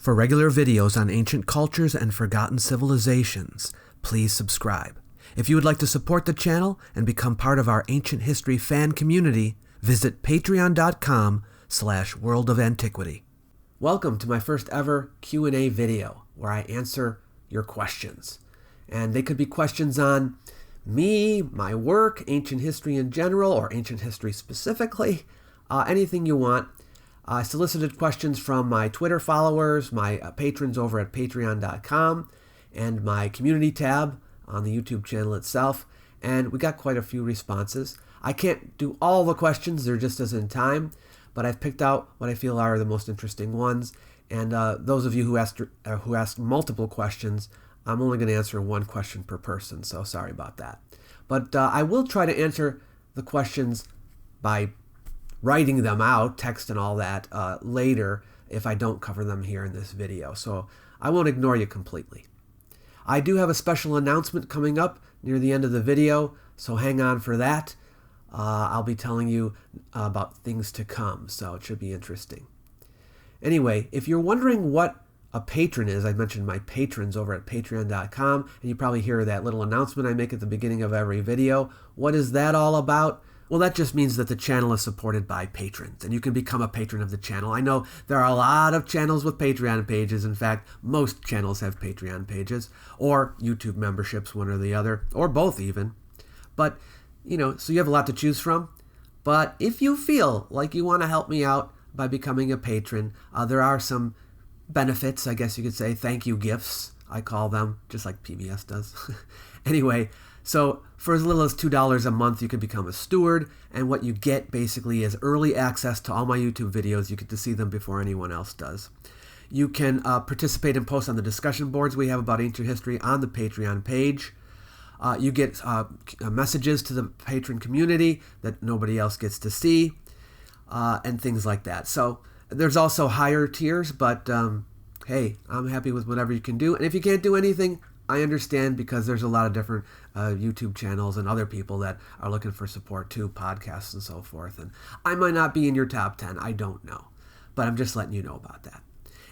For regular videos on ancient cultures and forgotten civilizations, please subscribe. If you would like to support the channel and become part of our ancient history fan community, visit patreon.com/World of Antiquity. Welcome to my first ever Q&A video where I answer your questions. And they could be questions on me, my work, ancient history in general, or ancient history specifically, anything you want. I solicited questions from my Twitter followers, my patrons over at patreon.com, and my community tab on the YouTube channel itself, and we got quite a few responses. I can't do all the questions, there just isn't time, but I've picked out what I feel are the most interesting ones, and those of you who asked multiple questions, I'm only going to answer one question per person, so sorry about that. But I will try to answer the questions by writing them out, text and all that, later if I don't cover them here in this video, so I won't ignore you completely. I do have a special announcement coming up near the end of the video, so hang on for that. I'll be telling you about things to come, so it should be interesting. Anyway, if you're wondering what a patron is, I mentioned my patrons over at patreon.com, and you probably hear that little announcement I make at the beginning of every video. What is that all about? Well, that just means that the channel is supported by patrons, and you can become a patron of the channel. I know there are a lot of channels with Patreon pages. In fact, most channels have Patreon pages, or YouTube memberships, one or the other, or both even. But, so you have a lot to choose from. But if you feel like you want to help me out by becoming a patron, there are some benefits, I guess you could say, thank you gifts, I call them, just like PBS does. Anyway, so for as little as $2 a month, you can become a steward, and what you get basically is early access to all my YouTube videos. You get to see them before anyone else does. You can participate and post on the discussion boards we have about ancient history on the Patreon page. You get messages to the patron community that nobody else gets to see, and things like that. So there's also higher tiers, but hey, I'm happy with whatever you can do. And if you can't do anything, I understand, because there's a lot of different YouTube channels and other people that are looking for support too, podcasts and so forth. And I might not be in your top 10, I don't know. But I'm just letting you know about that.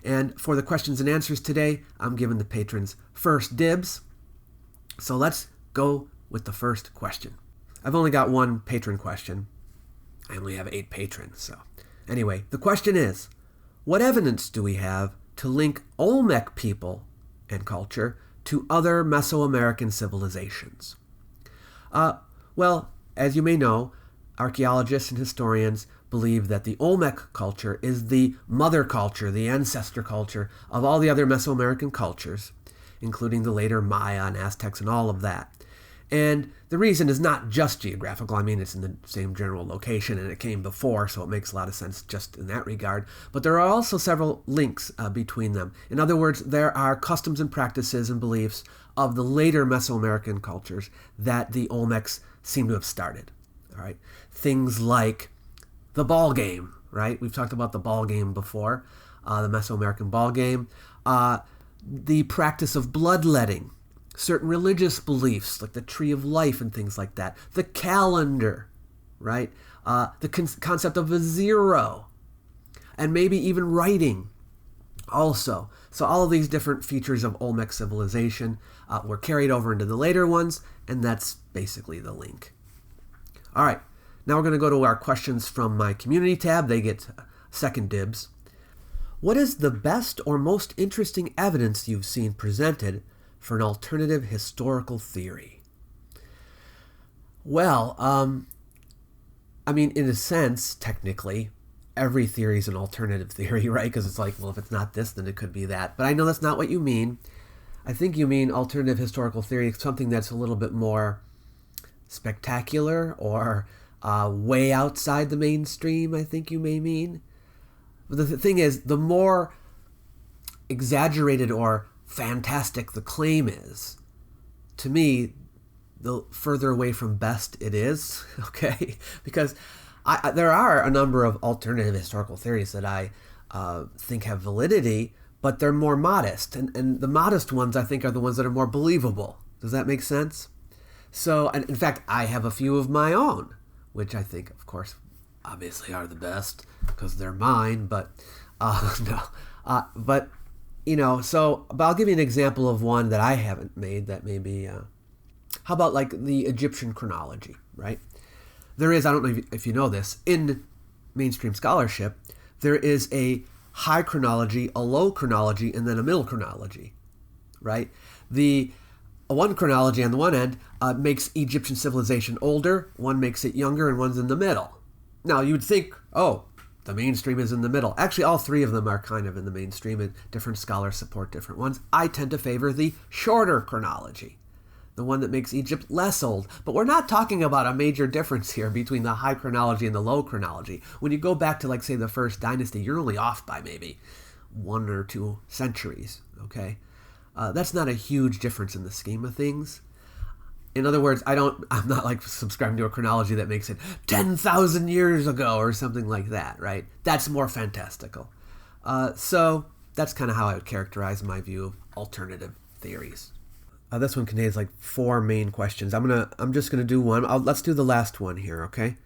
And for the questions and answers today, I'm giving the patrons first dibs. So let's go with the first question. I've only got one patron question. I only have 8 patrons, so. Anyway, the question is, what evidence do we have to link Olmec people and culture to other Mesoamerican civilizations? Well, as you may know, archaeologists and historians believe that the Olmec culture is the mother culture, the ancestor culture of all the other Mesoamerican cultures, including the later Maya and Aztecs and all of that. And the reason is not just geographical. I mean, it's in the same general location and it came before, so it makes a lot of sense just in that regard. But there are also several links between them. In other words, there are customs and practices and beliefs of the later Mesoamerican cultures that the Olmecs seem to have started. All right, things like the ball game, right? We've talked about the ball game before, the Mesoamerican ball game. The practice of bloodletting. Certain religious beliefs, like the Tree of Life and things like that. The calendar, right? The concept of a zero. And maybe even writing also. So all of these different features of Olmec civilization were carried over into the later ones, and that's basically the link. All right, now we're going to go to our questions from my community tab. They get second dibs. What is the best or most interesting evidence you've seen presented for an alternative historical theory? Well, I mean, in a sense, technically, every theory is an alternative theory, right? Because it's like, well, if it's not this, then it could be that. But I know that's not what you mean. I think you mean alternative historical theory, something that's a little bit more spectacular or way outside the mainstream, I think you may mean. But the thing is, the more exaggerated or fantastic the claim is, to me, the further away from best it is, okay? Because there are a number of alternative historical theories that I think have validity, but they're more modest. And the modest ones, I think, are the ones that are more believable. Does that make sense? So, and in fact, I have a few of my own, which I think, of course, obviously are the best because they're mine, but no. But But I'll give you an example of one that I haven't made that maybe, how about like the Egyptian chronology, right? There is, I don't know if you know this, in mainstream scholarship, there is a high chronology, a low chronology, and then a middle chronology, right? The one chronology on the one end makes Egyptian civilization older, one makes it younger, and one's in the middle. Now, you would think, oh, the mainstream is in the middle. Actually, all three of them are kind of in the mainstream, and different scholars support different ones. I tend to favor the shorter chronology, the one that makes Egypt less old. But we're not talking about a major difference here between the high chronology and the low chronology. When you go back to, like, say, the first dynasty, you're only off by maybe 1 or 2 centuries, okay? That's not a huge difference in the scheme of things. In other words, I'm not like subscribing to a chronology that makes it 10,000 years ago or something like that, right? That's more fantastical. So that's kind of how I would characterize my view of alternative theories. This one contains like 4 main questions. I'm just gonna do one. Let's do the last one here, okay?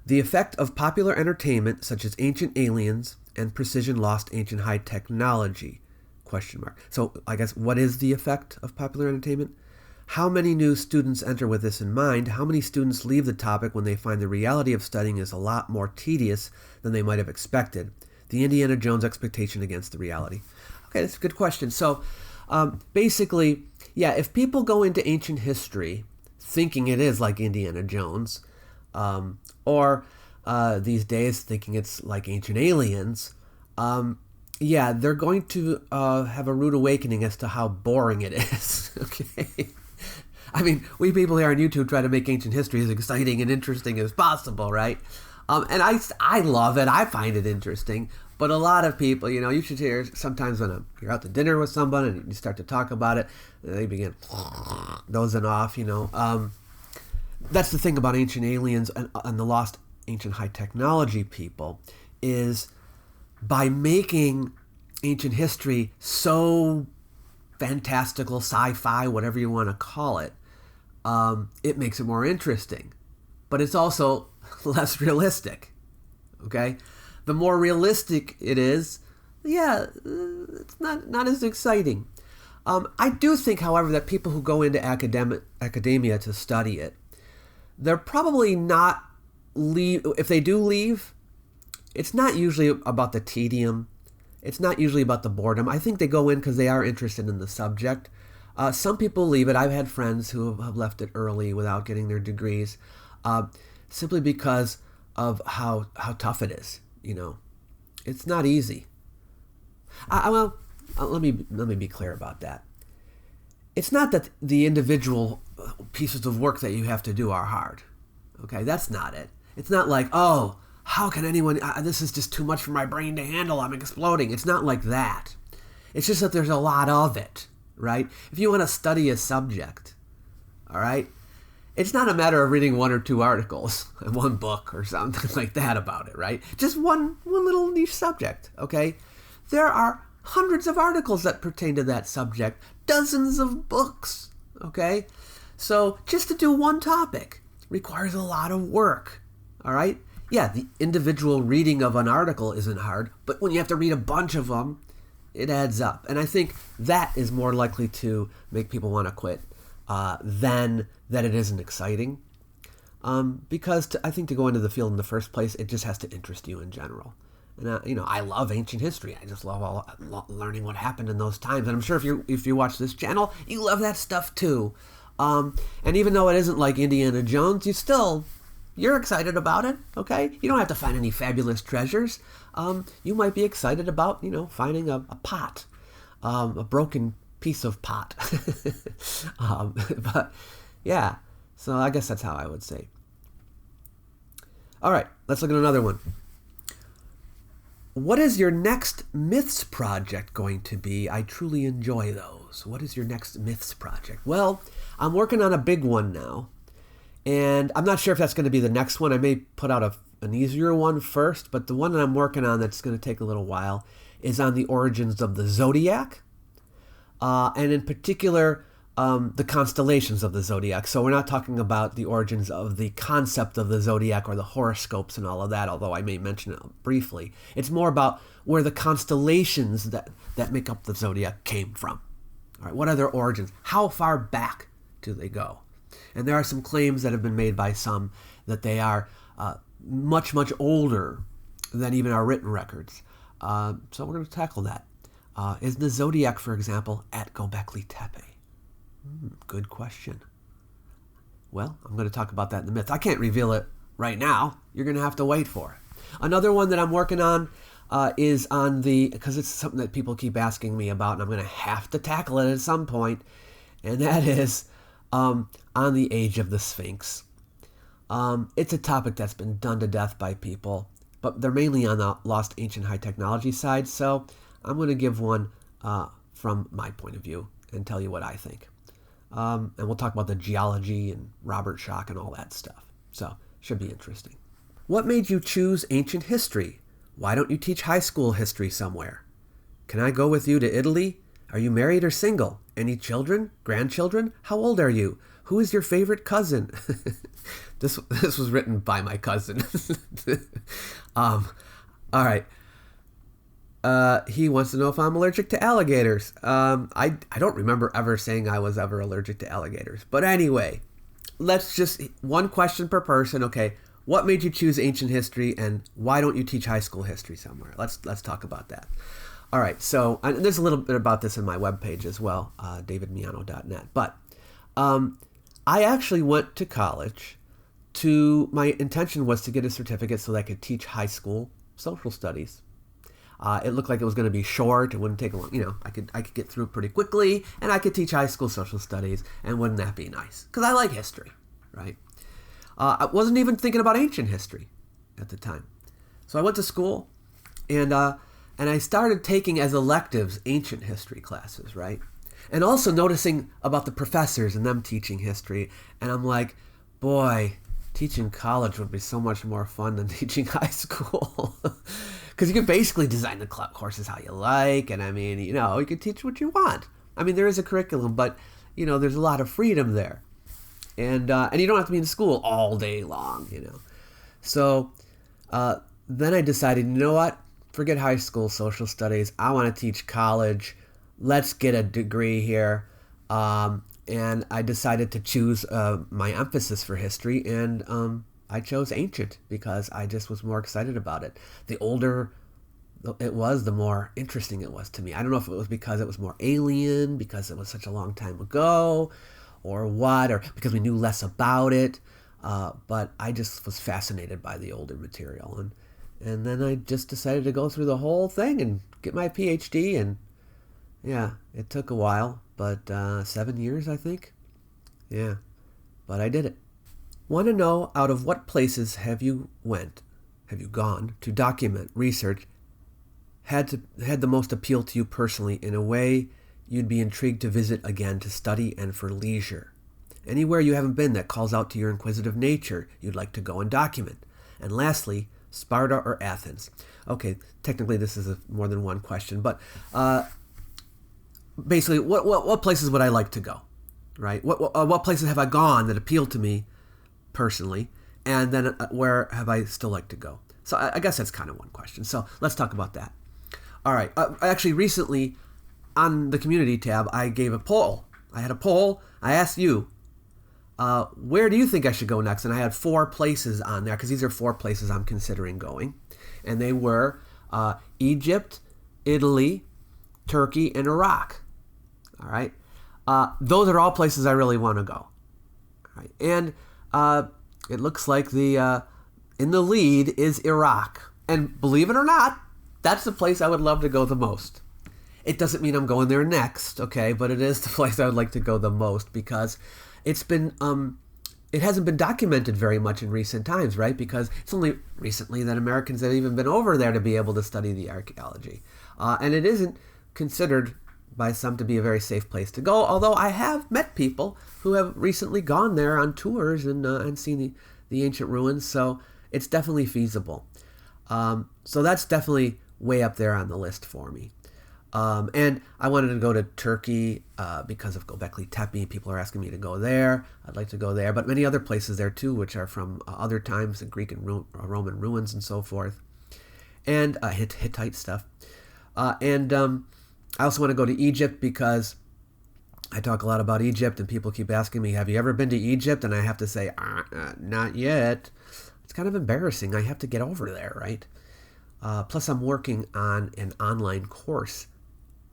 The effect of popular entertainment, such as Ancient Aliens and Precision Lost Ancient High Technology? ? So I guess, what is the effect of popular entertainment? How many new students enter with this in mind? How many students leave the topic when they find the reality of studying is a lot more tedious than they might have expected? The Indiana Jones expectation against the reality. Okay, that's a good question. So basically, yeah, if people go into ancient history thinking it is like Indiana Jones, or these days thinking it's like Ancient Aliens, yeah, they're going to have a rude awakening as to how boring it is, okay? I mean, we people here on YouTube try to make ancient history as exciting and interesting as possible, right? And I love it. I find it interesting. But a lot of people, you should hear sometimes when you're out to dinner with someone and you start to talk about it, they begin dozing off, That's the thing about Ancient Aliens and the lost ancient high technology people is by making ancient history so fantastical, sci-fi, whatever you want to call it, it makes it more interesting. But it's also less realistic, okay? The more realistic it is, yeah, it's not as exciting. I do think, however, that people who go into academia to study it, they're probably not if they do leave, it's not usually about the tedium. It's not usually about the boredom. I think they go in because they are interested in the subject. Some people leave it. I've had friends who have left it early without getting their degrees, simply because of how tough it is. It's not easy. Well, let me be clear about that. It's not that the individual pieces of work that you have to do are hard. Okay, that's not it. It's not like, oh, how can anyone, this is just too much for my brain to handle, I'm exploding. It's not like that. It's just that there's a lot of it, right? If you want to study a subject, all right, it's not a matter of reading 1 or 2 articles, 1 book or something like that about it, right? Just one little niche subject, okay? There are hundreds of articles that pertain to that subject, dozens of books, okay? So just to do one topic requires a lot of work, all right? Yeah, the individual reading of an article isn't hard, but when you have to read a bunch of them, it adds up. And I think that is more likely to make people want to quit than that it isn't exciting. Because I think to go into the field in the first place, it just has to interest you in general. And I love ancient history. I just love learning what happened in those times. And I'm sure if you watch this channel, you love that stuff too. And even though it isn't like Indiana Jones, you're excited about it, okay? You don't have to find any fabulous treasures. You might be excited about, finding a pot, a broken piece of pot. But yeah, so I guess that's how I would say. All right, let's look at another one. What is your next myths project going to be? I truly enjoy those. What is your next myths project? Well, I'm working on a big one now. And I'm not sure if that's going to be the next one. I may put out an easier one first, but the one that I'm working on that's going to take a little while is on the origins of the zodiac. And in particular, the constellations of the zodiac. So we're not talking about the origins of the concept of the zodiac or the horoscopes and all of that, although I may mention it briefly. It's more about where the constellations that make up the zodiac came from. All right, what are their origins? How far back do they go? And there are some claims that have been made by some that they are much, much older than even our written records. So we're going to tackle that. Is the zodiac, for example, at Göbekli Tepe? Good question. Well, I'm going to talk about that in the myth. I can't reveal it right now. You're going to have to wait for it. Another one that I'm working on is on because it's something that people keep asking me about, and I'm going to have to tackle it at some point, and that is on the age of the Sphinx. It's a topic that's been done to death by people, but they're mainly on the lost ancient high technology side, so I'm going to give one from my point of view and tell you what I think. And we'll talk about the geology and Robert Schoch and all that stuff. So, should be interesting. What made you choose ancient history? Why don't you teach high school history somewhere? Can I go with you to Italy? Are you married or single? Any children? Grandchildren? How old are you? Who is your favorite cousin? This was written by my cousin. All right. He wants to know if I'm allergic to alligators. I don't remember ever saying I was ever allergic to alligators. But anyway, let's just, one question per person. Okay, what made you choose ancient history, and why don't you teach high school history somewhere? Let's talk about that. All right, so and there's a little bit about this in my webpage as well, davidmiano.net. But I actually went to college my intention was to get a certificate so that I could teach high school social studies. It looked like it was going to be short. It wouldn't take a long, I could get through it pretty quickly, and I could teach high school social studies, and wouldn't that be nice? Because I like history, right? I wasn't even thinking about ancient history at the time. So I went to school, and I started taking as electives ancient history classes, right? And also noticing about the professors and them teaching history, and I'm like, boy, teaching college would be so much more fun than teaching high school. Because you can basically design the courses how you like, and I mean, you can teach what you want. I mean, there is a curriculum, but, there's a lot of freedom there. And you don't have to be in school all day long, So then I decided, you know what? Forget high school social studies. I want to teach college. Let's get a degree here. And I decided to choose my emphasis for history, and I chose ancient because I just was more excited about it. The older it was, the more interesting it was to me. I don't know if it was because it was more alien, because it was such a long time ago, or what, or because we knew less about it. But I just was fascinated by the older material. And then I just decided to go through the whole thing and get my PhD. And yeah, it took a while, but 7 years, I think. Yeah, but I did it. Want to know, out of what places have you gone to document, research, had the most appeal to you personally in a way you'd be intrigued to visit again to study and for leisure? Anywhere you haven't been that calls out to your inquisitive nature you'd like to go and document? And lastly, Sparta or Athens? Okay, technically this is more than one question, but basically, what places would I like to go, right? What places have I gone that appealed to me personally, and then where have I still like to go? So I guess that's kind of one question. So let's talk about that. All right. Actually, recently on the community tab, I gave a poll. I had a poll. I asked you, where do you think I should go next? And I had 4 places on there, because these are 4 places I'm considering going. And they were Egypt, Italy, Turkey, and Iraq. All right. Those are all places I really want to go. All right. And it looks like in the lead is Iraq. And believe it or not, that's the place I would love to go the most. It doesn't mean I'm going there next, okay? But it is the place I would like to go the most, because it hasn't been documented very much in recent times, right? Because it's only recently that Americans have even been over there to be able to study the archaeology. And it isn't considered by some to be a very safe place to go, although I have met people who have recently gone there on tours and seen the ancient ruins, so it's definitely feasible. So that's definitely way up there on the list for me. And I wanted to go to Turkey because of Göbekli Tepe. People are asking me to go there. I'd like to go there, but many other places there too, which are from other times, the Greek and Roman ruins and so forth, and Hittite stuff. And I also want to go to Egypt because I talk a lot about Egypt, and people keep asking me, have you ever been to Egypt? And I have to say, not yet. It's kind of embarrassing. I have to get over there, right? Plus, I'm working on an online course.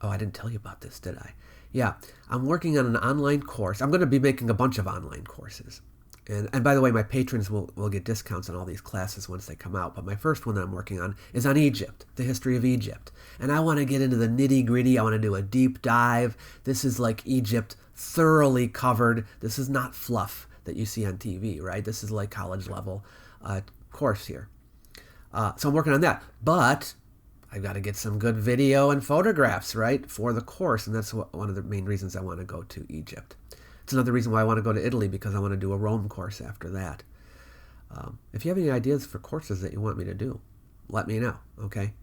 Oh, I didn't tell you about this, did I? Yeah, I'm working on an online course. I'm going to be making a bunch of online courses. And by the way, my patrons will get discounts on all these classes once they come out. But my first one that I'm working on is on Egypt, the history of Egypt. And I want to get into the nitty-gritty. I want to do a deep dive. This is like Egypt thoroughly covered. This is not fluff that you see on TV, right? This is like college level course here. So I'm working on that. But I've got to get some good video and photographs, right, for the course. And that's one of the main reasons I want to go to Egypt. It's another reason why I want to go to Italy, because I want to do a Rome course after that. If you have any ideas for courses that you want me to do, let me know, okay?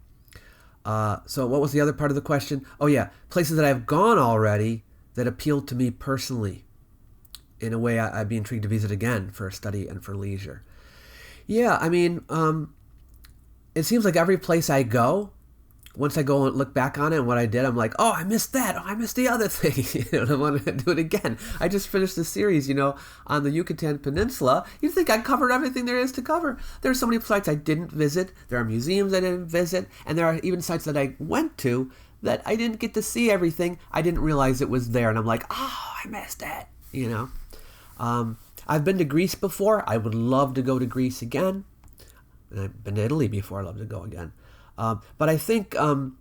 So what was the other part of the question? Oh, yeah, places that I've gone already that appealed to me personally. In a way, I'd be intrigued to visit again for study and for leisure. Yeah, I mean, it seems like every place I go, once I go and look back on it and what I did, I'm like, oh, I missed that. Oh, I missed the other thing. And I want to do it again. I just finished the series, on the Yucatan Peninsula. You'd think I covered everything there is to cover. There are so many sites I didn't visit. There are museums I didn't visit. And there are even sites that I went to that I didn't get to see everything. I didn't realize it was there. And I'm like, oh, I missed it, I've been to Greece before. I would love to go to Greece again. And I've been to Italy before. I'd love to go again. But I think I'm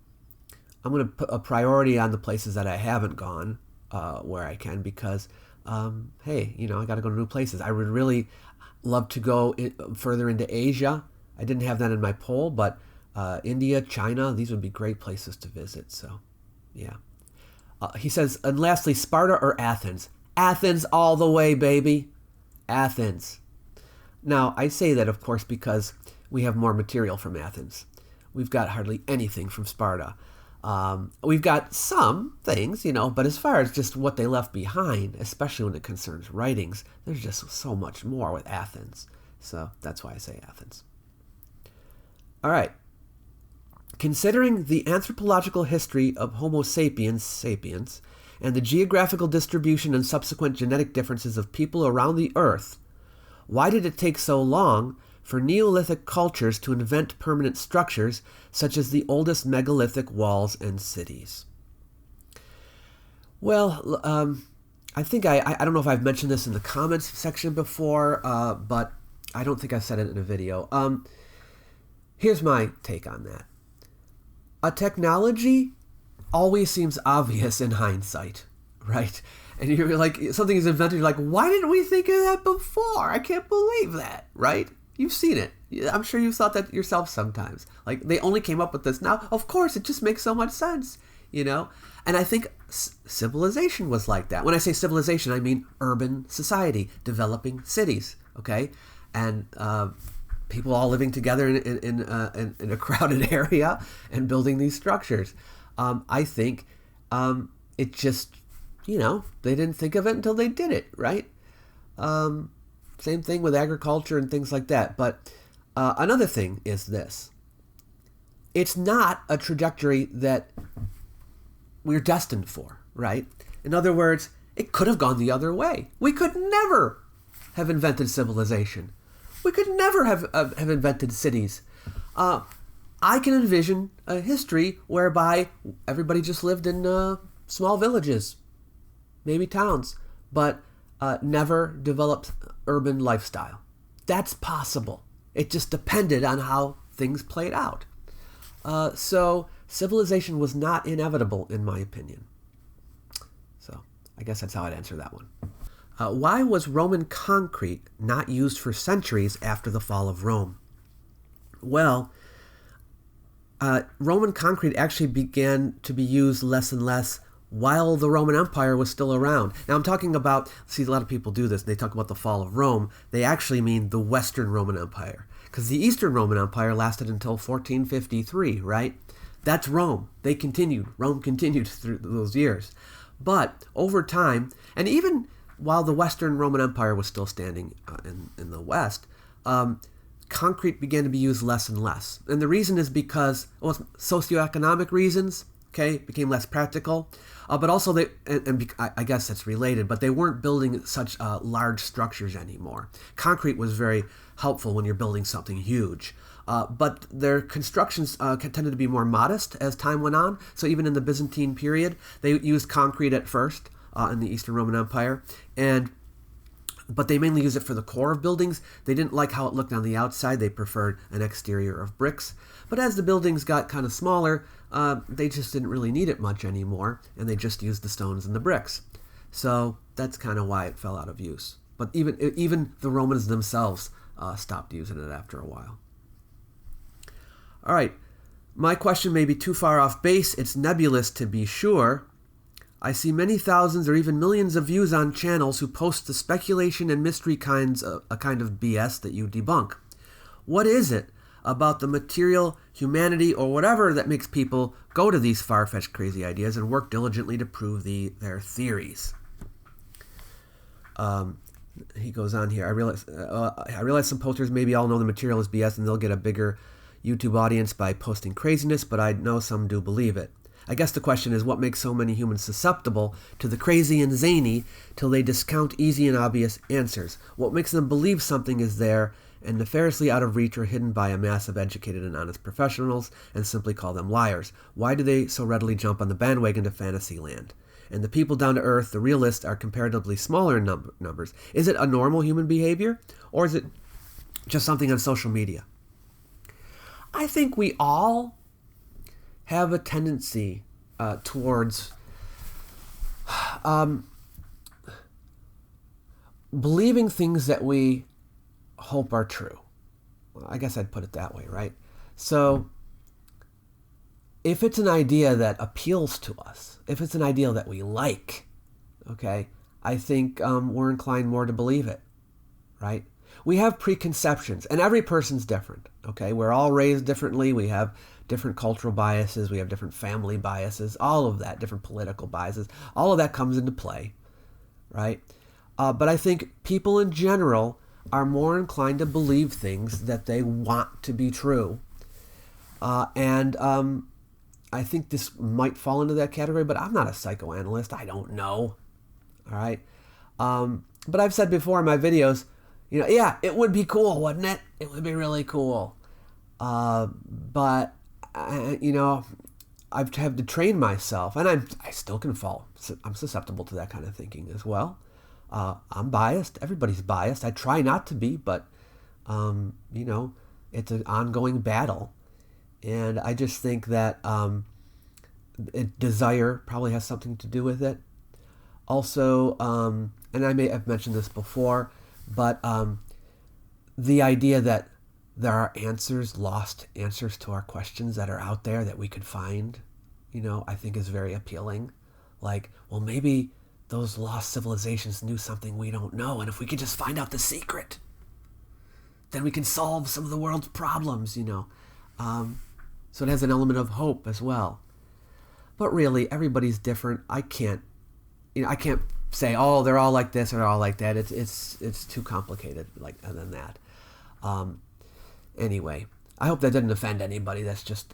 going to put a priority on the places that I haven't gone where I can, because, hey, I got to go to new places. I would really love to go further into Asia. I didn't have that in my poll, but India, China, these would be great places to visit. So, yeah. He says, and lastly, Sparta or Athens? Athens all the way, baby. Athens. Now, I say that, of course, because we have more material from Athens. We've got hardly anything from Sparta. We've got some things, but as far as just what they left behind, especially when it concerns writings, there's just so much more with Athens. So that's why I say Athens. All right. Considering the anthropological history of Homo sapiens, and the geographical distribution and subsequent genetic differences of people around the Earth, why did it take so long for Neolithic cultures to invent permanent structures such as the oldest megalithic walls and cities? Well, I think I don't know if I've mentioned this in the comments section before, but I don't think I said it in a video. Here's my take on that. A technology always seems obvious in hindsight, right? And you're like, something is invented, you're like, why didn't we think of that before? I can't believe that, right? You've seen it. I'm sure you've thought that yourself sometimes. Like, they only came up with this now. Of course, it just makes so much sense, And I think civilization was like that. When I say civilization, I mean urban society, developing cities, okay? And people all living together in a crowded area and building these structures. I think it just, they didn't think of it until they did it, right? Same thing with agriculture and things like that. But another thing is this. It's not a trajectory that we're destined for, right? In other words, it could have gone the other way. We could never have invented civilization. We could never have invented cities. I can envision a history whereby everybody just lived in small villages, maybe towns, but never developed urban lifestyle. That's possible. It just depended on how things played out. So civilization was not inevitable, in my opinion. So I guess that's how I'd answer that one. Why was Roman concrete not used for centuries after the fall of Rome? Well, Roman concrete actually began to be used less and less while the Roman Empire was still around. Now I'm talking about, see, a lot of people do this, they talk about the fall of Rome. They actually mean the Western Roman Empire, because the Eastern Roman Empire lasted until 1453, right? That's Rome. Rome continued through those years. But over time, and even while the Western Roman Empire was still standing in the West, concrete began to be used less and less. And the reason is because, well, socioeconomic reasons, okay, became less practical. But also, I guess it's related, but they weren't building such large structures anymore. Concrete was very helpful when you're building something huge. But their constructions tended to be more modest as time went on. So even in the Byzantine period, they used concrete at first in the Eastern Roman Empire. But they mainly used it for the core of buildings. They didn't like how it looked on the outside. They preferred an exterior of bricks. But as the buildings got kind of smaller, they just didn't really need it much anymore, and they just used the stones and the bricks. So that's kind of why it fell out of use. But even the Romans themselves stopped using it after a while. All right, my question may be too far off base. It's nebulous to be sure. I see many thousands or even millions of views on channels who post the speculation and mystery kinds of a kind of BS that you debunk. What is it about the material, humanity, or whatever that makes people go to these far-fetched crazy ideas and work diligently to prove their theories? He goes on here. I realize some posters maybe all know the material is BS and they'll get a bigger YouTube audience by posting craziness, but I know some do believe it. I guess the question is, what makes so many humans susceptible to the crazy and zany till they discount easy and obvious answers? What makes them believe something is there and nefariously out of reach or hidden by a mass of educated and honest professionals and simply call them liars? Why do they so readily jump on the bandwagon to fantasy land? And the people down to earth, the realists, are comparatively smaller in numbers. Is it a normal human behavior, or is it just something on social media? I think we all have a tendency towards believing things that we hope are true. Well, I guess I'd put it that way, right? So if it's an idea that appeals to us, if it's an idea that we like, okay, I think we're inclined more to believe it, right? We have preconceptions, and every person's different, okay? We're all raised differently. We have different cultural biases. We have different family biases, all of that, different political biases. All of that comes into play, right? But I think people in general are more inclined to believe things that they want to be true. And I think this might fall into that category, but I'm not a psychoanalyst. I don't know, all right? But I've said before in my videos, yeah, it would be cool, wouldn't it? It would be really cool. But I've had to train myself, and I still can fall. I'm susceptible to that kind of thinking as well. I'm biased. Everybody's biased. I try not to be, but, it's an ongoing battle. And I just think that desire probably has something to do with it. Also, and I may have mentioned this before, but the idea that there are lost answers to our questions that are out there that we could find, I think is very appealing. Like, well, maybe those lost civilizations knew something we don't know, and if we could just find out the secret, then we can solve some of the world's problems, So it has an element of hope as well. But really, everybody's different. I can't say, oh, they're all like this or they're all like that. It's too complicated than that. Anyway, I hope that didn't offend anybody. That's just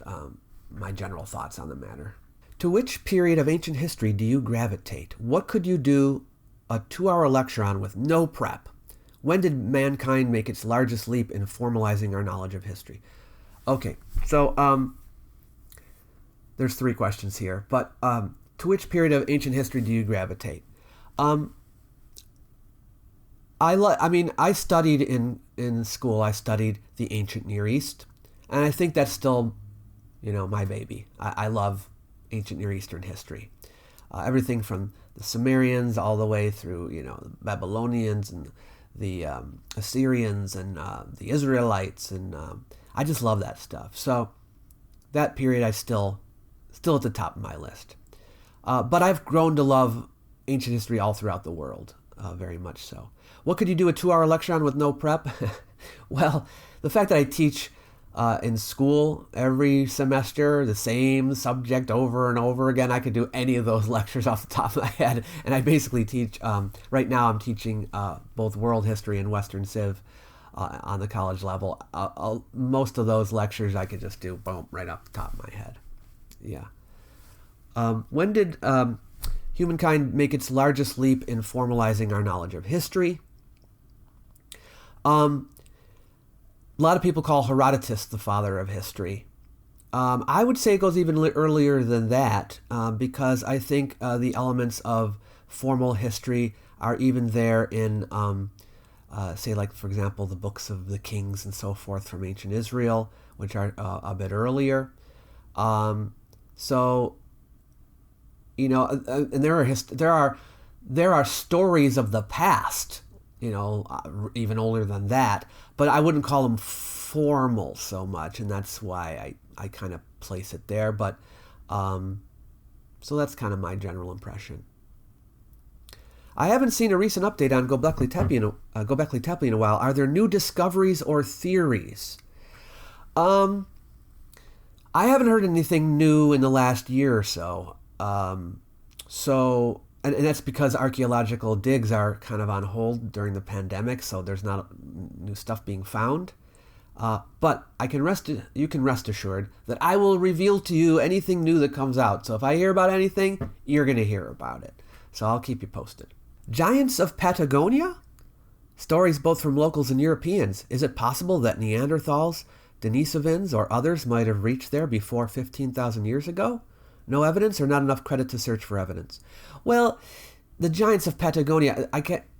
my general thoughts on the matter. To which period of ancient history do you gravitate? What could you do a 2-hour lecture on with no prep? When did mankind make its largest leap in formalizing our knowledge of history? Okay, so there's 3 questions here, but to which period of ancient history do you gravitate? I studied in school. I studied the ancient Near East, and I think that's still, my baby. I love ancient Near Eastern history. Everything from the Sumerians all the way through, the Babylonians and the Assyrians and the Israelites, and I just love that stuff. So that period I still at the top of my list. But I've grown to love ancient history all throughout the world, very much so. What could you do a 2-hour lecture on with no prep? Well, the fact that I teach in school every semester, the same subject over and over again. I could do any of those lectures off the top of my head. And I basically teach, right now I'm teaching both world history and Western Civ on the college level. Most of those lectures I could just do, boom, right off the top of my head. Yeah. When did humankind make its largest leap in formalizing our knowledge of history? A lot of people call Herodotus the father of history. I would say it goes even earlier than that, because I think the elements of formal history are even there in, say, like, for example, the books of the kings and so forth from ancient Israel, which are a bit earlier. So, you know, and there are stories of the past, you know, even older than that, but I wouldn't call them formal so much, and that's why I kind of place it there. But so that's kind of my general impression. I haven't seen a recent update on Göbekli Tepe in a while. Are there new discoveries or theories? I haven't heard anything new in the last year or so. And that's because archaeological digs are kind of on hold during the pandemic, so there's not new stuff being found. But you can rest assured that I will reveal to you anything new that comes out. So if I hear about anything, you're going to hear about it. So I'll keep you posted. Giants of Patagonia? Stories both from locals and Europeans. Is it possible that Neanderthals, Denisovans, or others might have reached there before 15,000 years ago? No evidence or not enough credit to search for evidence? Well, the giants of Patagonia,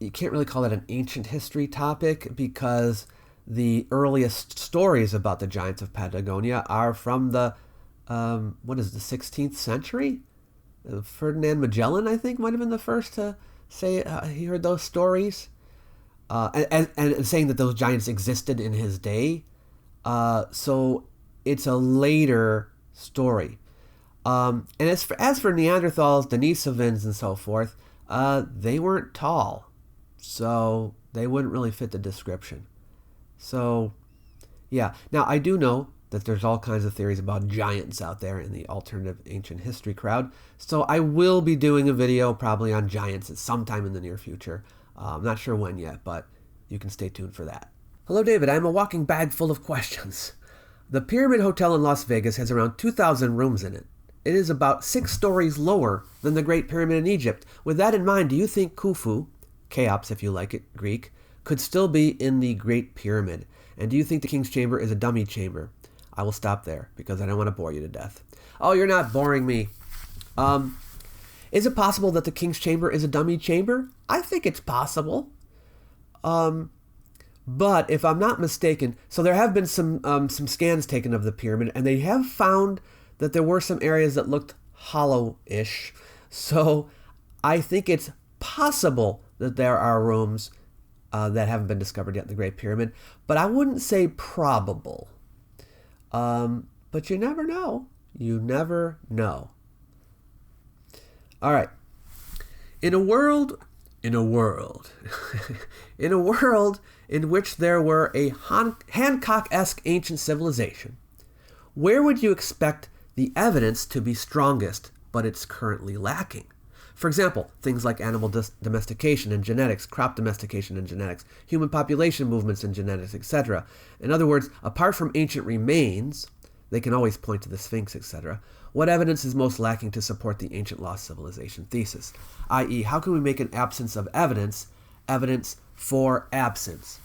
you can't really call that an ancient history topic, because the earliest stories about the giants of Patagonia are from the 16th century? Ferdinand Magellan, I think, might have been the first to say he heard those stories. And saying that those giants existed in his day. So it's a later story. And as for Neanderthals, Denisovans, and so forth, they weren't tall, so they wouldn't really fit the description. So, yeah. Now, I do know that there's all kinds of theories about giants out there in the alternative ancient history crowd, so I will be doing a video probably on giants at some time in the near future. I'm not sure when yet, but you can stay tuned for that. Hello, David. I'm a walking bag full of questions. The Pyramid Hotel in Las Vegas has around 2,000 rooms in it. It is about 6 stories lower than the Great Pyramid in Egypt. With that in mind, do you think Khufu, Cheops if you like it, Greek, could still be in the Great Pyramid? And do you think the King's Chamber is a dummy chamber? I will stop there because I don't want to bore you to death. Oh, you're not boring me. Is it possible that the King's Chamber is a dummy chamber? I think it's possible. But if I'm not mistaken, so there have been some scans taken of the pyramid, and they have found that there were some areas that looked hollow-ish. So I think it's possible that there are rooms that haven't been discovered yet in the Great Pyramid, but I wouldn't say probable. But you never know. You never know. All right. In a world in which there were a Hancock-esque ancient civilization, where would you expect the evidence to be strongest, but it's currently lacking? For example, things like animal domestication and genetics, crop domestication and genetics, human population movements and genetics, etc. In other words, apart from ancient remains, they can always point to the Sphinx, etc. What evidence is most lacking to support the ancient lost civilization thesis? I.e., how can we make an absence of evidence for absence?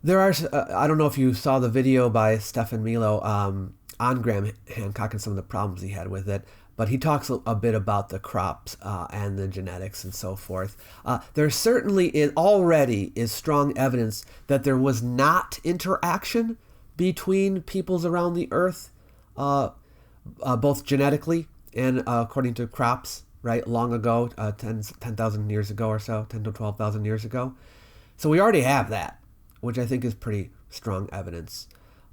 There are, I don't know if you saw the video by Stefan Milo on Graham Hancock and some of the problems he had with it, but he talks a bit about the crops and the genetics and so forth. There certainly already is strong evidence that there was not interaction between peoples around the earth, both genetically and according to crops, right, long ago, 10,000 years ago or so, 10 to 12,000 years ago. So we already have that, which I think is pretty strong evidence.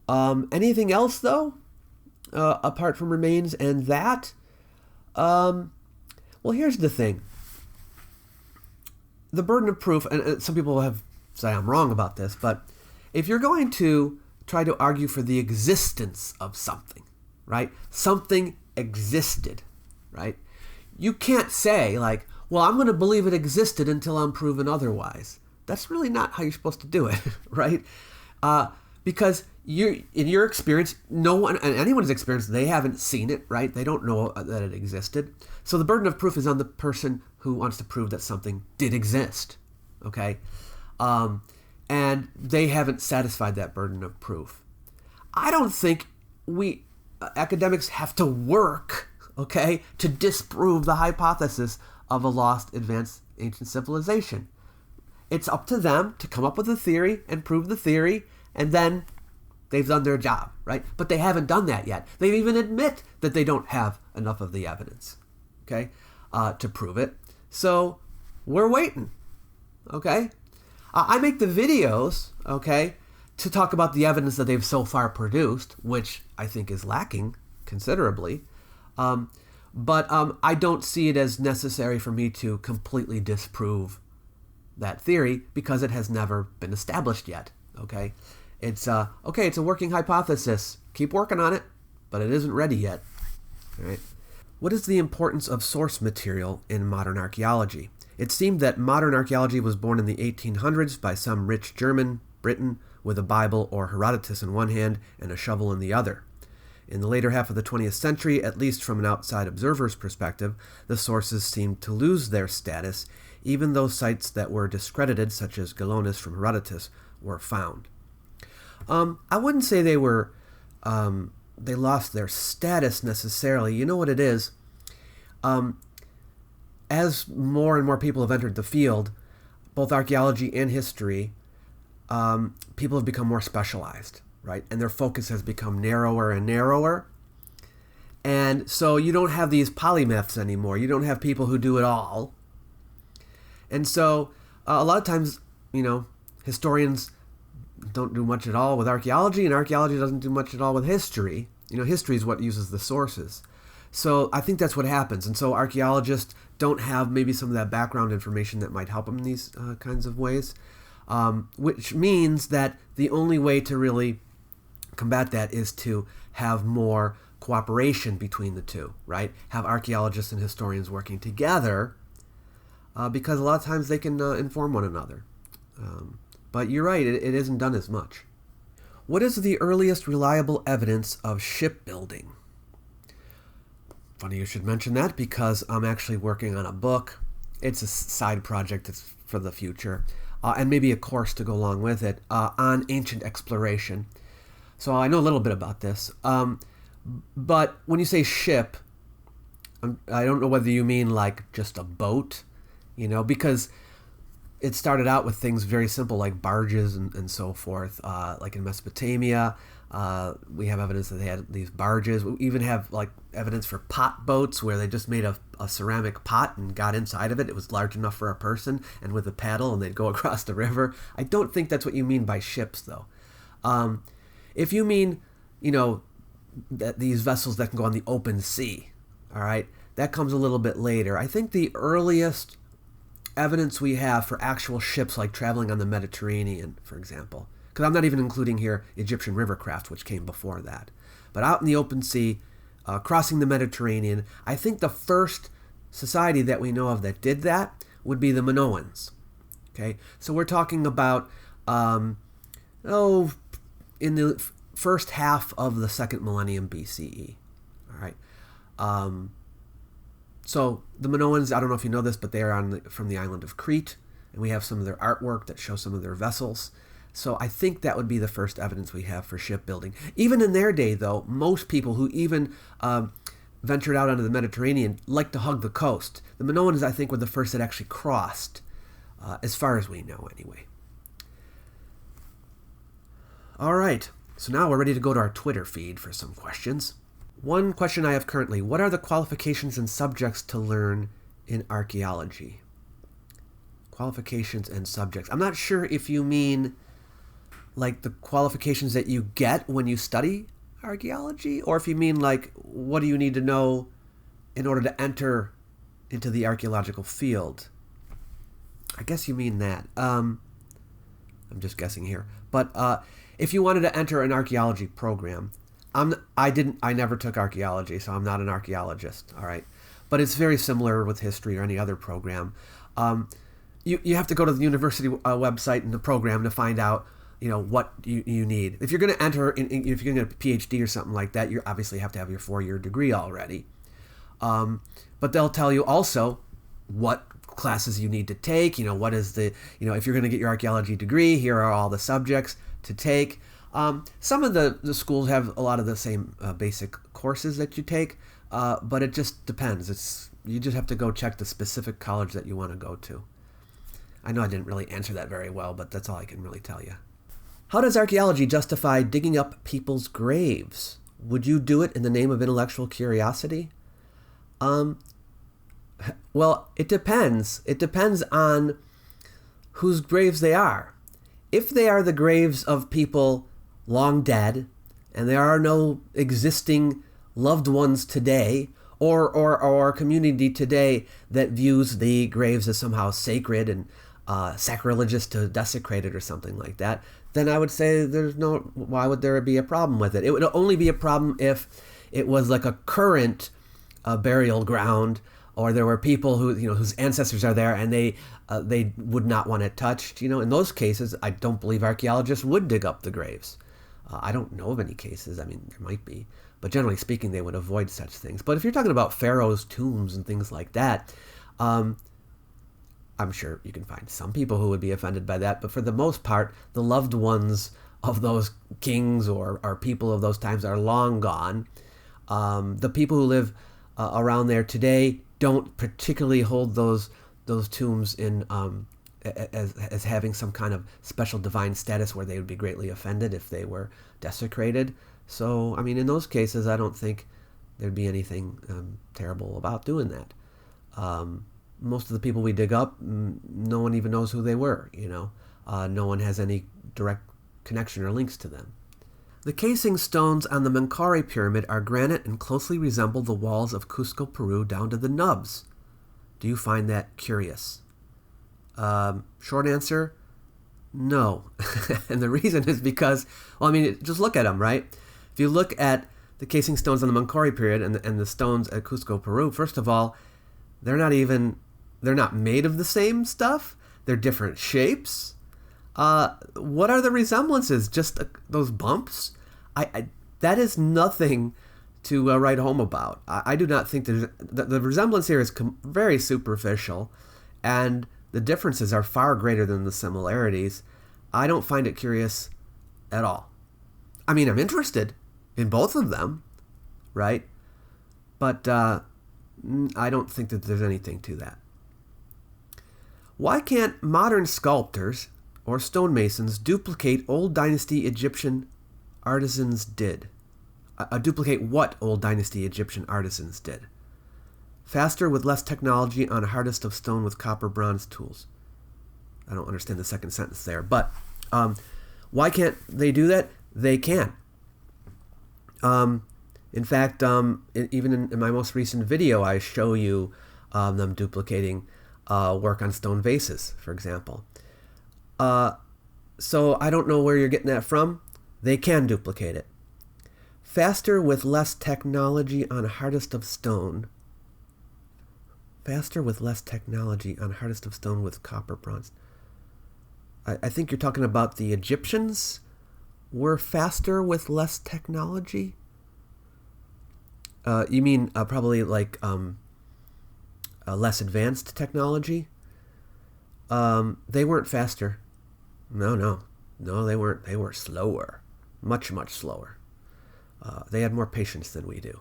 Anything else, though, apart from remains and that? Well, here's the thing. The burden of proof, and some people have said I'm wrong about this, but if you're going to try to argue for the existence of something, right? Something existed, right? You can't say like, well, I'm going to believe it existed until I'm proven otherwise. That's really not how you're supposed to do it, right? Because in your experience, no one, in anyone's experience, they haven't seen it, right? They don't know that it existed. So the burden of proof is on the person who wants to prove that something did exist, okay? And they haven't satisfied that burden of proof. I don't think we academics have to work, okay, to disprove the hypothesis of a lost advanced ancient civilization. It's up to them to come up with a theory and prove the theory, and then they've done their job, right? But they haven't done that yet. They even admit that they don't have enough of the evidence, okay, to prove it. So we're waiting, okay? I make the videos, okay, to talk about the evidence that they've so far produced, which I think is lacking considerably. But I don't see it as necessary for me to completely disprove that theory because it has never been established yet, okay? It's a working hypothesis. Keep working on it, but it isn't ready yet, all right? What is the importance of source material in modern archaeology? It seemed that modern archaeology was born in the 1800s by some rich German, Britain, with a Bible or Herodotus in one hand and a shovel in the other. In the later half of the 20th century, at least from an outside observer's perspective, the sources seemed to lose their status, even though sites that were discredited, such as Galonis from Herodotus, were found. I wouldn't say they lost their status necessarily. You know what it is? As more and more people have entered the field, both archaeology and history, people have become more specialized, right? And their focus has become narrower and narrower. And so you don't have these polymaths anymore. You don't have people who do it all. And so a lot of times, historians don't do much at all with archaeology, and archaeology doesn't do much at all with history. History is what uses the sources. So I think that's what happens. And so archaeologists don't have maybe some of that background information that might help them in these kinds of ways, which means that the only way to really combat that is to have more cooperation between the two, right? Have archaeologists and historians working together, because a lot of times they can inform one another. But you're right, it isn't done as much. What is the earliest reliable evidence of shipbuilding? Funny you should mention that because I'm actually working on a book. It's a side project for the future, and maybe a course to go along with it, on ancient exploration. So I know a little bit about this. But when you say ship, I don't know whether you mean like just a boat, because it started out with things very simple like barges and so forth. Like in Mesopotamia, we have evidence that they had these barges. We even have like evidence for pot boats where they just made a ceramic pot and got inside of it. It was large enough for a person, and with a paddle, and they'd go across the river. I don't think that's what you mean by ships, though. If you mean, that these vessels that can go on the open sea, all right, that comes a little bit later. I think the earliest evidence we have for actual ships like traveling on the Mediterranean, for example, because I'm not even including here Egyptian rivercraft, which came before that, but out in the open sea, crossing the Mediterranean, I think the first society that we know of that did that would be the Minoans. Okay, so we're talking about in the first half of the second millennium BCE. All right. So the Minoans, I don't know if you know this, but they are from the island of Crete, and we have some of their artwork that shows some of their vessels. So I think that would be the first evidence we have for shipbuilding. Even in their day, though, most people who even ventured out onto the Mediterranean liked to hug the coast. The Minoans, I think, were the first that actually crossed, as far as we know anyway. All right, so now we're ready to go to our Twitter feed for some questions. One question I have currently: what are the qualifications and subjects to learn in archaeology? Qualifications and subjects. I'm not sure if you mean like the qualifications that you get when you study archaeology, or if you mean like what do you need to know in order to enter into the archaeological field. I guess you mean that. I'm just guessing here. But if you wanted to enter an archaeology program, I never took archaeology, so I'm not an archaeologist, all right? But it's very similar with history or any other program. You have to go to the university website and the program to find out, what you need. If you're going to enter, if you're going to get a PhD or something like that, you obviously have to have your 4-year degree already. But they'll tell you also what classes you need to take. What is the, if you're going to get your archaeology degree, here are all the subjects to take. Some of the schools have a lot of the same basic courses that you take, but it just depends. You just have to go check the specific college that you want to go to. I know I didn't really answer that very well, but that's all I can really tell you. How does archaeology justify digging up people's graves? Would you do it in the name of intellectual curiosity? Well, it depends. It depends on whose graves they are. If they are the graves of people long dead, and there are no existing loved ones today, or a community today that views the graves as somehow sacred and sacrilegious to desecrate it or something like that, then I would say why would there be a problem with it? It would only be a problem if it was like a current burial ground, or there were people whose ancestors are there and they would not want it touched. In those cases, I don't believe archaeologists would dig up the graves. I don't know of any cases. I mean, there might be, but generally speaking, they would avoid such things. But if you're talking about pharaohs' tombs and things like that, I'm sure you can find some people who would be offended by that. But for the most part, the loved ones of those kings or people of those times are long gone. The people who live around there today don't particularly hold those tombs in as having some kind of special divine status where they would be greatly offended if they were desecrated. So, I mean, in those cases, I don't think there'd be anything terrible about doing that. Most of the people we dig up, no one even knows who they were, No one has any direct connection or links to them. The casing stones on the Menkare pyramid are granite and closely resemble the walls of Cusco, Peru, down to the nubs. Do you find that curious? Short answer, no. And the reason is because, just look at them, right? If you look at the casing stones on the Menkare period and the stones at Cusco, Peru, first of all, they're not made of the same stuff. They're different shapes. What are the resemblances? Just those bumps? That is nothing to write home about. I do not think the resemblance here is very superficial, and the differences are far greater than the similarities. I don't find it curious at all. I mean, I'm interested in both of them, right? But I don't think that there's anything to that. Why can't modern sculptors or stonemasons duplicate old dynasty Egyptian artisans did? Duplicate what old dynasty Egyptian artisans did? Faster with less technology on hardest of stone with copper bronze tools. I don't understand the second sentence there, but why can't they do that? They can. In fact, even in my most recent video, I show you them duplicating work on stone vases, for example. So I don't know where you're getting that from. They can duplicate it. Faster with less technology on hardest of stone. Faster with less technology on hardest of stone with copper bronze. I think you're talking about the Egyptians were faster with less technology? You mean probably like less advanced technology? They weren't faster. No, they weren't. They were slower. Much slower. They had more patience than we do.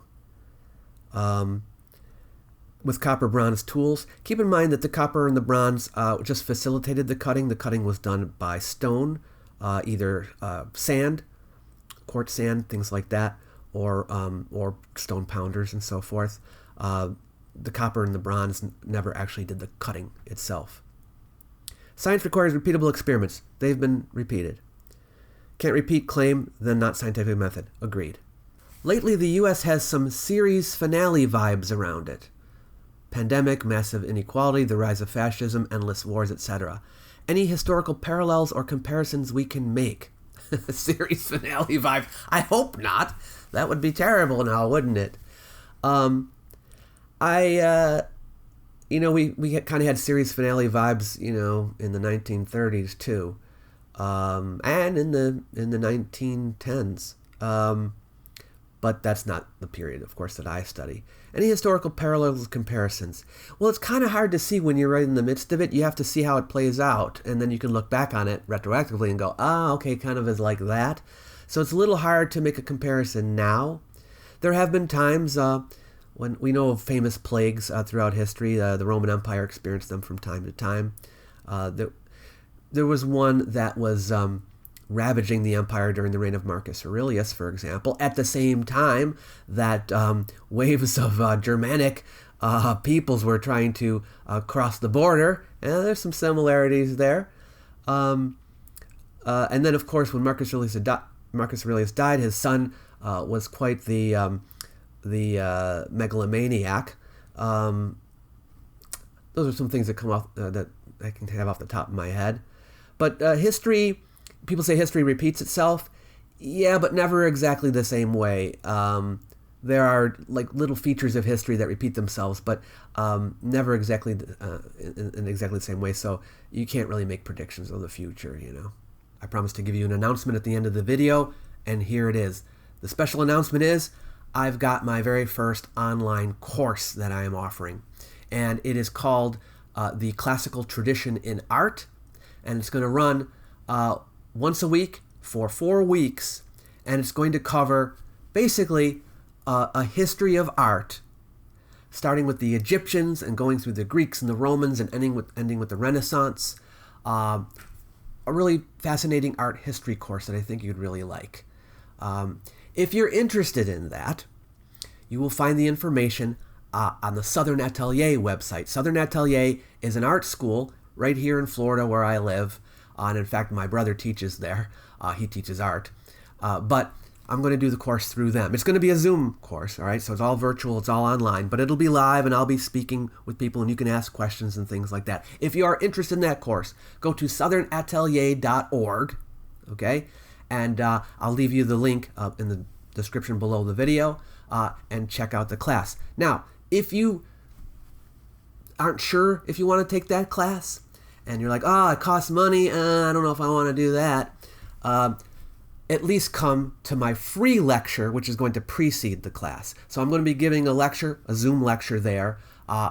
With copper bronze tools, keep in mind that the copper and the bronze just facilitated the cutting. The cutting was done by stone, either sand, quartz sand, things like that, or stone pounders and so forth. The copper and the bronze never actually did the cutting itself. Science requires repeatable experiments. They've been repeated. Can't repeat claim, then not scientific method. Agreed. Lately, the U.S. has some series finale vibes around it. Pandemic, massive inequality, the rise of fascism, endless wars, etc. Any historical parallels or comparisons we can make? Series finale vibe. I hope not. That would be terrible now, wouldn't it? We kind of had series finale vibes, in the 1930s too, and in the 1910s. But that's not the period, of course, that I study. Any historical parallels or comparisons? Well, it's kind of hard to see when you're right in the midst of it. You have to see how it plays out, and then you can look back on it retroactively and go, okay, kind of is like that. So it's a little hard to make a comparison now. There have been times when we know of famous plagues throughout history. The Roman Empire experienced them from time to time. There was one that was ravaging the empire during the reign of Marcus Aurelius, for example, at the same time that waves of Germanic peoples were trying to cross the border. And there's some similarities there. And then, of course, when Marcus Aurelius died, his son was quite the megalomaniac. Those are some things that come off that I can have off the top of my head. But history, people say history repeats itself. Yeah, but never exactly the same way. There are like little features of history that repeat themselves, but never exactly in exactly the same way. So you can't really make predictions of the future, I promised to give you an announcement at the end of the video, and here it is. The special announcement is I've got my very first online course that I am offering, and it is called The Classical Tradition in Art, and it's going to run once a week for 4 weeks, and it's going to cover basically a history of art, starting with the Egyptians and going through the Greeks and the Romans and ending with the Renaissance. A really fascinating art history course that I think you'd really like. If you're interested in that, you will find the information on the Southern Atelier website. Southern Atelier is an art school right here in Florida where I live. And in fact, my brother teaches there. He teaches art. But I'm going to do the course through them. It's going to be a Zoom course, all right? So it's all virtual, it's all online, but it'll be live, and I'll be speaking with people, and you can ask questions and things like that. If you are interested in that course, go to southernatelier.org, okay? And I'll leave you the link in the description below the video, and check out the class. Now, if you aren't sure if you want to take that class, and you're like, it costs money, I don't know if I want to do that, at least come to my free lecture, which is going to precede the class. So I'm going to be giving a lecture, a Zoom lecture there,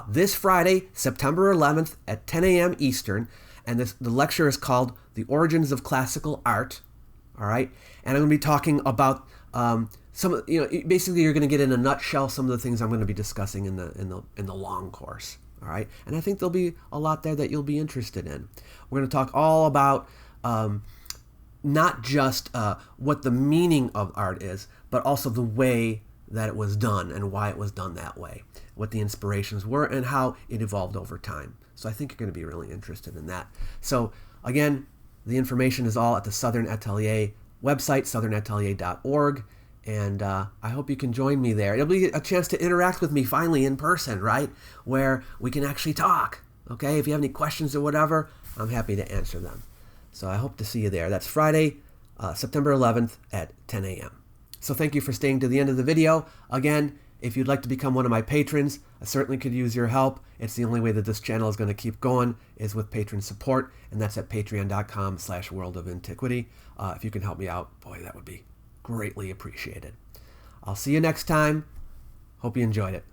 this Friday, September 11th at 10 a.m. Eastern, and the lecture is called The Origins of Classical Art, all right? And I'm going to be talking about basically you're going to get in a nutshell some of the things I'm going to be discussing in the long course, all right? And I think there'll be a lot there that you'll be interested in. We're going to talk all about not just what the meaning of art is, but also the way that it was done and why it was done that way, what the inspirations were, and how it evolved over time. So I think you're going to be really interested in that. So again, the information is all at the Southern Atelier website, southernatelier.org, and I hope you can join me there. It'll be a chance to interact with me finally in person, right, where we can actually talk, okay? If you have any questions or whatever, I'm happy to answer them. So I hope to see you there. That's Friday, September 11th at 10 a.m. So thank you for staying to the end of the video. Again, if you'd like to become one of my patrons, I certainly could use your help. It's the only way that this channel is going to keep going is with patron support, and that's at patreon.com/World of Antiquity. If you can help me out, boy, that would be greatly appreciated. I'll see you next time. Hope you enjoyed it.